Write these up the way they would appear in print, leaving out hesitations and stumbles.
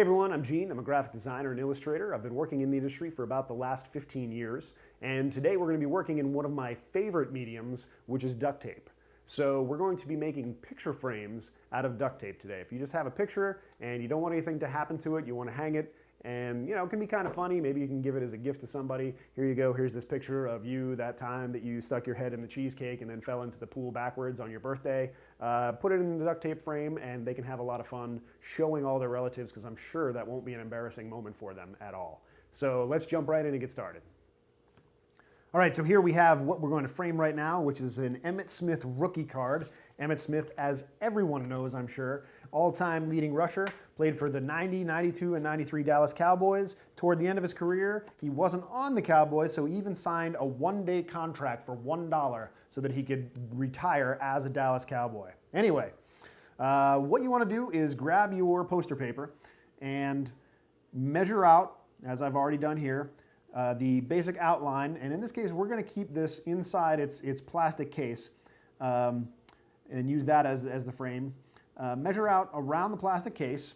everyone, I'm Gene. I'm a graphic designer and illustrator. I've been working in the industry for about the last 15 years, and today we're going to be working in one of my favorite mediums, which is duct tape. So we're going to be making picture frames out of duct tape today. If you just have a picture and you don't want anything to happen to it, you want to hang it, and it can be kind of funny. Maybe you can give it as a gift to somebody. Here you go, here's this picture of you that time that you stuck your head in the cheesecake and then fell into the pool backwards on your birthday. Put it in the duct tape frame and they can have a lot of fun showing all their relatives, because I'm sure that won't be an embarrassing moment for them at all. So let's jump right in and get started. All right, so here we have what we're going to frame right now, which is an Emmitt Smith rookie card. Emmitt Smith, as everyone knows, I'm sure, all-time leading rusher, played for the 90, 92, and 93 Dallas Cowboys. Toward the end of his career, he wasn't on the Cowboys, so he even signed a one-day contract for $1 so that he could retire as a Dallas Cowboy. Anyway, what you want to do is grab your poster paper and measure out, as I've already done here, the basic outline, and in this case we're going to keep this inside its plastic case and use that as the frame. Measure out around the plastic case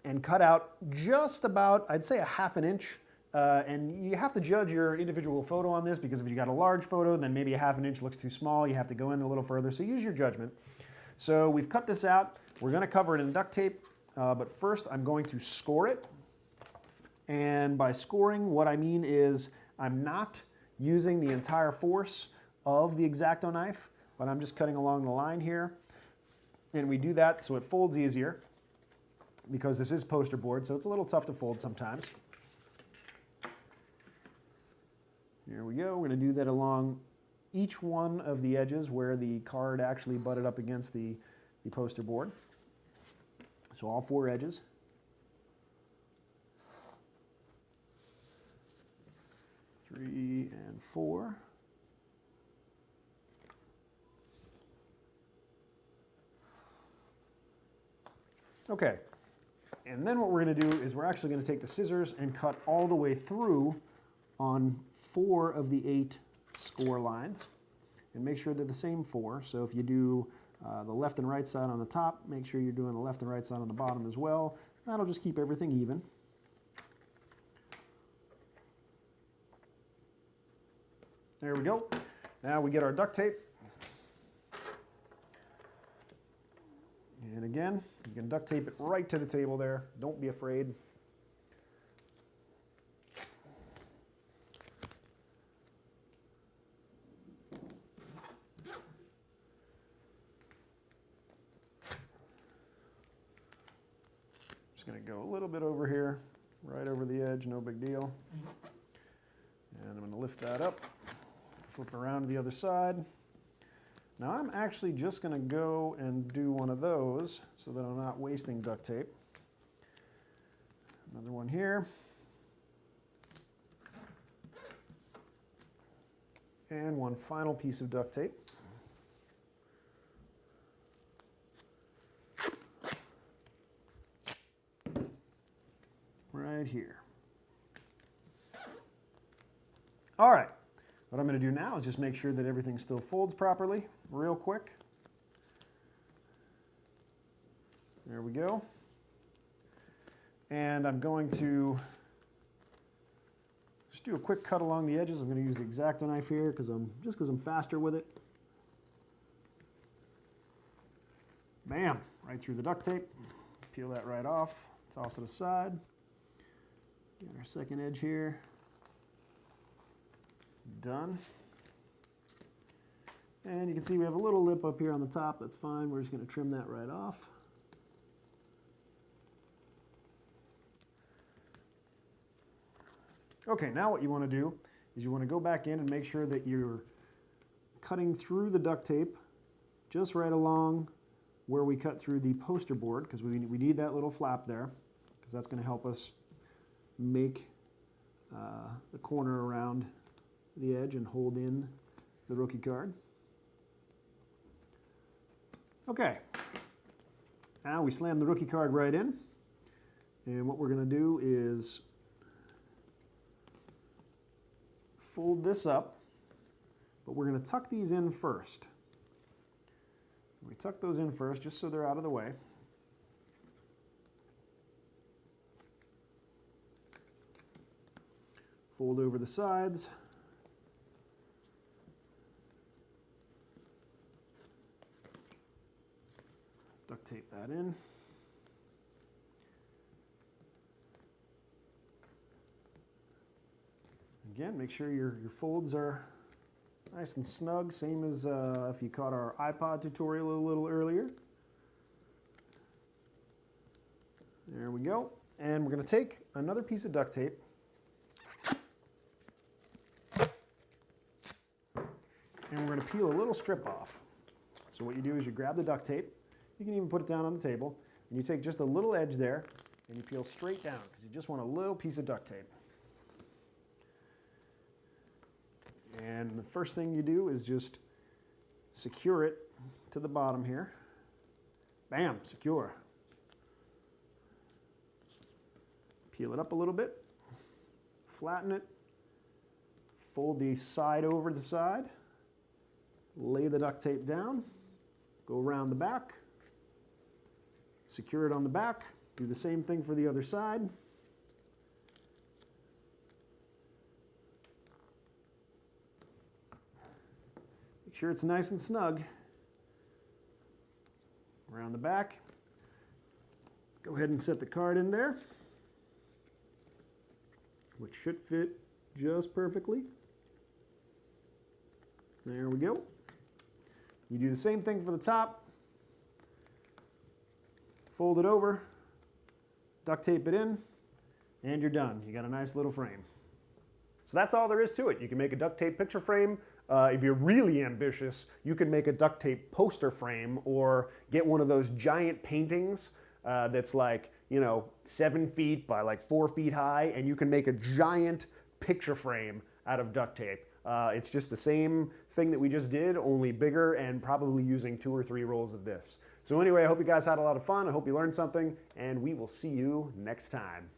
and cut out just about, I'd say, a ½ an inch. And you have to judge your individual photo on this, because if you got a large photo, then maybe a ½ an inch looks too small. You have to go in a little further, so use your judgment. So we've cut this out. We're going to cover it in duct tape, but first I'm going to score it. And by scoring, what I mean is I'm not using the entire force of the X-Acto knife, but I'm just cutting along the line here. And we do that so it folds easier, because this is poster board, so it's a little tough to fold sometimes. Here we go. We're going to do that along each one of the edges where the card actually butted up against the poster board. So all 4 edges. 3 and 4. Okay, and then what we're going to do is we're actually going to take the scissors and cut all the way through on 4 of the 8 score lines, and make sure they're the same 4. So if you do the left and right side on the top, make sure you're doing the left and right side on the bottom as well. That'll just keep everything even. There we go. Now we get our duct tape. And again, you can duct tape it right to the table there. Don't be afraid. Just going to go a little bit over here, right over the edge, no big deal. And I'm going to lift that up. Flip around to the other side. Now I'm actually just going to go and do one of those so that I'm not wasting duct tape. Another one here. And one final piece of duct tape. Right here. All right. What I'm going to do now is just make sure that everything still folds properly, real quick. There we go. And I'm going to just do a quick cut along the edges. I'm going to use the X-Acto knife here because I'm faster with it. Bam! Right through the duct tape. Peel that right off. Toss it aside. Get our second edge here. Done. And you can see we have a little lip up here on the top. That's fine. We're just going to trim that right off. Okay, now what you want to do is you want to go back in and make sure that you're cutting through the duct tape just right along where we cut through the poster board, because we need that little flap there, because that's going to help us make the corner around the edge and hold in the rookie card. Okay, now we slam the rookie card right in, and what we're going to do is fold this up, but we're going to tuck these in first. We tuck those in first just so they're out of the way. Fold over the sides. Duct tape that in. Again, make sure your folds are nice and snug, same as if you caught our iPod tutorial a little earlier. There we go. And we're going to take another piece of duct tape and we're going to peel a little strip off. So what you do is you grab the duct tape, you can even put it down on the table, and you take just a little edge there and you peel straight down because you just want a little piece of duct tape. And the first thing you do is just secure it to the bottom here. Bam, secure. Peel it up a little bit, flatten it, fold the side over the side, lay the duct tape down, go around the back, secure it on the back, do the same thing for the other side. Make sure it's nice and snug. Around the back. Go ahead and set the card in there, which should fit just perfectly. There we go. You do the same thing for the top. Fold it over, duct tape it in, and you're done. You got a nice little frame. So that's all there is to it. You can make a duct tape picture frame. If you're really ambitious, you can make a duct tape poster frame or get one of those giant paintings that's like, 7 feet by like 4 feet high, and you can make a giant picture frame out of duct tape. It's just the same thing that we just did, only bigger, and probably using 2 or 3 rolls of this. So anyway, I hope you guys had a lot of fun. I hope you learned something, and we will see you next time.